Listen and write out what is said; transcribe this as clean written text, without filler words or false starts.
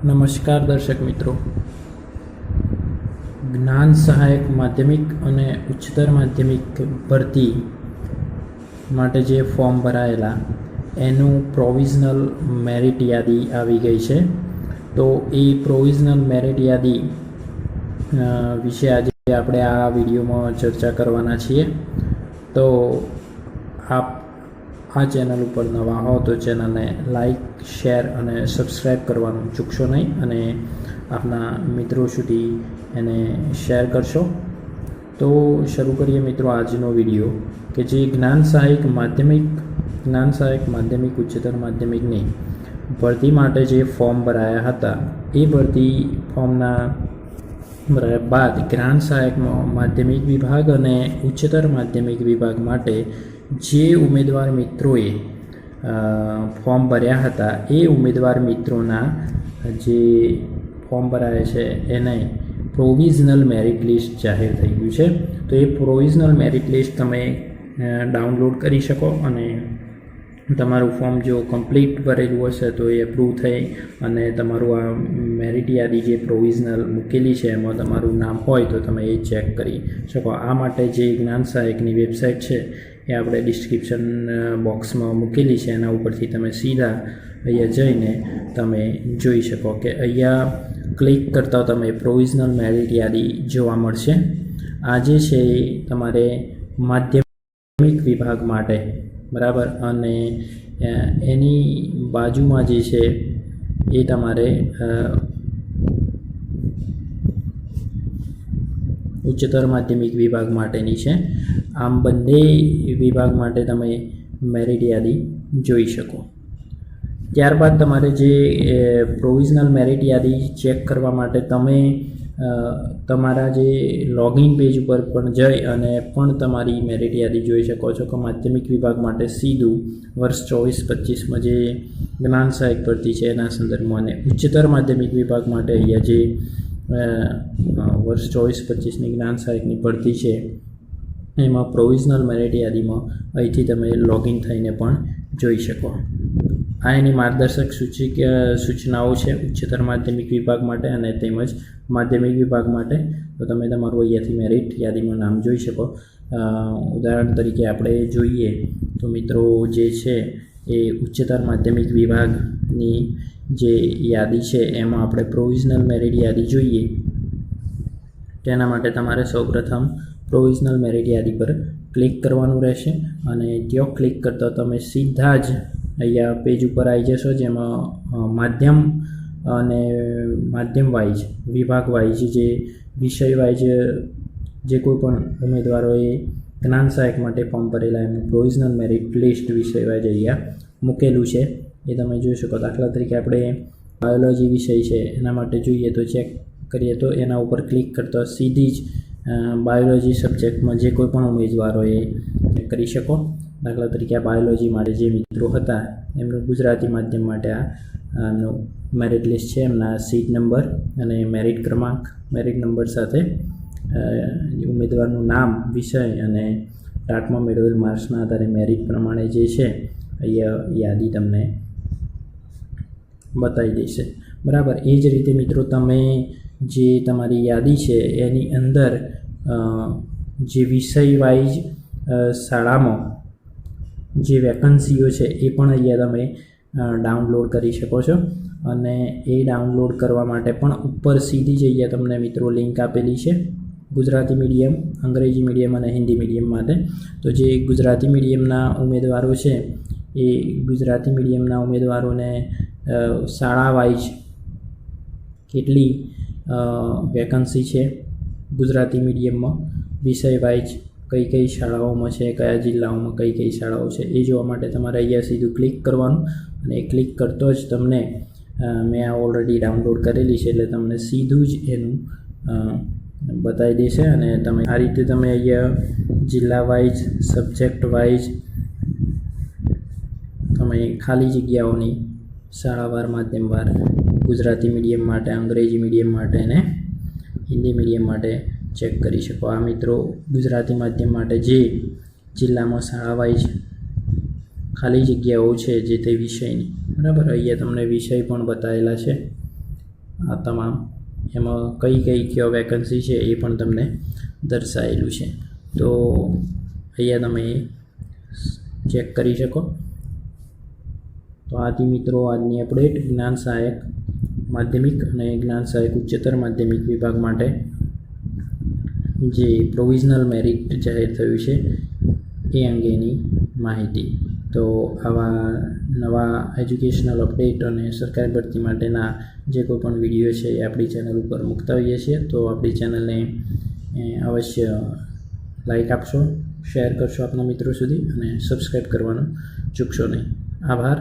નમસ્કાર દર્શક મિત્રો, જ્ઞાન સહાયક માધ્યમિક અને ઉચ્ચતર માધ્યમિક ભરતી માટે જે ફોર્મ ભરાયેલા એનું પ્રોવિઝનલ મેરિટ યાદી આવી ગઈ છે. તો એ પ્રોવિઝનલ મેરિટ યાદી વિશે આજે આપણે આ વિડીયોમાં ચર્ચા કરવાના છીએ. તો આપ આ ચેનલ ઉપર નવા હો તો ચેનલને લાઈક, શેર અને સબસ્ક્રાઈબ કરવાનું ચૂકશો નહીં અને આપના મિત્રો સુધી એને શેર કરશો. તો શરૂ કરીએ મિત્રો આજનો વિડીયો કે જે જ્ઞાન સહાયક માધ્યમિક ઉચ્ચતર માધ્યમિકની ભરતી માટે જે ફોર્મ ભરાયા હતા એ ભરતી ફોર્મના ભરાયા બાદ જ્ઞાન સહાયક માધ્યમિક વિભાગ અને ઉચ્ચતર માધ્યમિક વિભાગ માટે જે ઉમેદવાર મિત્રોએ ફોર્મ ભર્યા હતા એ ઉમેદવાર મિત્રોના જે ફોર્મ ભરાયા છે એને પ્રોવિઝનલ મેરિટ લિસ્ટ જાહેર થઈ ગયું છે. તો એ પ્રોવિઝનલ મેરિટ લિસ્ટ તમે ડાઉનલોડ કરી શકો અને તમારું ફોર્મ જો કમ્પ્લીટ ભરેલું હશે તો એ એપ્રૂવ થઈ અને તમારું આ મેરિટ યાદી જે પ્રોવિઝનલ મૂકેલી છે એમાં તમારું નામ હોય તો તમે એ ચેક કરી શકો. આ માટે જે જ્ઞાન સહાયકની વેબસાઇટ છે એ આપણે ડિસ્ક્રિપ્શન બોક્સમાં મૂકેલી છે, એના ઉપરથી તમે સીધા અહીંયા જઈને તમે જોઈ શકો કે અહીંયા ક્લિક કરતાં તમે પ્રોવિઝનલ મેરિટ યાદી જોવા મળશે. આ જે છે એ તમારે માધ્યમિક વિભાગ માટે બરાબર, અને એની બાજુમાં જે છે એ તમારે ઉચ્ચતર માધ્યમિક વિભાગ માટેની છે. આમ બંને વિભાગ માટે તમે મેરિટ યાદી જોઈ શકો. ત્યારબાદ તમારે જે પ્રોવિઝનલ મેરિટ યાદી ચેક કરવા માટે તમે તમારા જે લોગિન પેજ ઉપર પણ જઈ અને પણ તમારી મેરિટ યાદી જોઈ શકો છો કે માધ્યમિક વિભાગ માટે સીધું વર્ષ 24-25માં જે જ્ઞાન સહાયક ભરતી છે એના સંદર્ભમાં, અને ઉચ્ચતર માધ્યમિક વિભાગ માટે અહીંયા જે વર્ષ 24-25ની જ્ઞાન સહાયકની ભરતી છે એમાં પ્રોવિઝનલ મેરિટ યાદીમાં અહીંથી તમે લોગિન થઈને પણ જોઈ શકો. આ એની માર્ગદર્શક સૂચનાઓ છે ઉચ્ચતર માધ્યમિક વિભાગ માટે અને તેમજ માધ્યમિક વિભાગ માટે. તો તમે તમારું અહીંયાથી મેરિટ યાદીમાં નામ જોઈ શકો. ઉદાહરણ તરીકે આપણે જોઈએ તો મિત્રો જે છે એ ઉચ્ચતર માધ્યમિક વિભાગની જે યાદી છે એમાં આપણે પ્રોવિઝનલ મેરિટ યાદી જોઈએ. તેના માટે તમારે સૌપ્રથમ પ્રોવિઝનલ મેરિટ યાદી પર ક્લિક કરવાનું રહેશે અને ત્યાં ક્લિક કરતાં તમે સીધા જ અહીંયા પેજ ઉપર આવી જશો, જેમાં માધ્યમ અને માધ્યમ વાઇઝ વિભાગ વાઇઝ જે વિષય વાઇઝ જે કોઈ પણ ઉમેદવારોએ જ્ઞાન સહાયક માટે ફોર્મ ભરેલા એનું પ્રોવિઝનલ મેરિટ લિસ્ટ વિષય વાઇઝ અહીંયા મૂકેલું છે એ તમે જોઈ શકો. દાખલા તરીકે આપણે બાયોલોજી વિષય છે એના માટે જોઈએ તો ચેક કરીએ તો એના ઉપર ક્લિક કરતાં સીધી જ બાયોલોજી સબ્જેક્ટમાં જે કોઈ પણ ઉમેદવારોએ ચેક કરી શકો. દાખલા તરીકે આ બાયોલોજી માટે જે મિત્રો હતા એમનું ગુજરાતી માધ્યમ માટે એમનું મેરિટ લિસ્ટ છે, એમના સીટ નંબર અને મેરિટ ક્રમાંક, મેરિટ નંબર સાથે ઉમેદવારનું નામ, વિષય અને ટાટમાં મેળવેલ માર્ક્સના આધારે મેરિટ પ્રમાણે જે છે અહીંયા યાદી તમને બતાવી દેશે બરાબર. એ જ રીતે મિત્રો તમે જે તમારી યાદી છે એની અંદર જે વિષય વાઇઝ શાળામાં જે વેકન્સીઓ છે એ પણ અહીંયા તમે ડાઉનલોડ કરી શકો છો. અને એ ડાઉનલોડ કરવા માટે પણ ઉપર સીધી જ અહીંયા તમને મિત્રો લિંક આપેલી છે ગુજરાતી મીડિયમ, અંગ્રેજી મીડિયમ અને હિન્દી મીડિયમ માટે. તો જે ગુજરાતી મીડિયમના ઉમેદવારો છે એ ગુજરાતી મીડિયમના ઉમેદવારોને શાળા વાઇઝ કેટલી વેકન્સી છે ગુજરાતી મીડિયમમાં, વિષય વાઇઝ કઈ કઈ શાળાઓમાં છે, કયા જિલ્લાઓમાં કઈ કઈ શાળાઓ છે એ જોવા માટે તમારે અહીંયા સીધું ક્લિક કરવાનું અને એ ક્લિક કરતો જ તમને મેં આ ઓલરેડી ડાઉનલોડ કરેલી છે એટલે તમને સીધું જ એનું બતાવી દેશે. અને તમે આ રીતે તમે અહીંયા જિલ્લા વાઇઝ, સબ્જેક્ટ વાઇઝ તમે ખાલી જગ્યાઓની શાળાવાર, માધ્યમવાર, ગુજરાતી મીડિયમ માટે, અંગ્રેજી મીડિયમ માટે અને હિન્દી મીડિયમ માટે ચેક કરી શકો. આ મિત્રો ગુજરાતી માધ્યમ માટે જે જિલ્લામાં શાળા વાઇઝ ખાલી જગ્યાઓ છે જે તે વિષયની, બરાબર. અહીંયા તમને વિષય પણ બતાવેલા છે આ તમામ એમાં કઈ વેકન્સી છે એ પણ તમને દર્શાવેલું છે. તો અહીંયા તમે ચેક કરી શકો. તો આથી મિત્રો આજની અપડેટ જ્ઞાન સહાયક માધ્યમિક અને જ્ઞાન સહાયક ઉચ્ચતર માધ્યમિક વિભાગ માટે જે પ્રોવિઝનલ મેરિટ જાહેર થયું છે એ અંગેની માહિતી. તો આવા નવા એજ્યુકેશનલ અપડેટ અને સરકારી ભરતી માટેના જે કોઈ પણ વિડીયો છે એ આપણી ચેનલ ઉપર મૂકતા હોઈએ છીએ. તો આપણી ચેનલને અવશ્ય લાઈક આપશો, શેર કરશો આપના મિત્રો સુધી અને સબસ્ક્રાઈબ કરવાનું ચૂકશો નહીં. આભાર.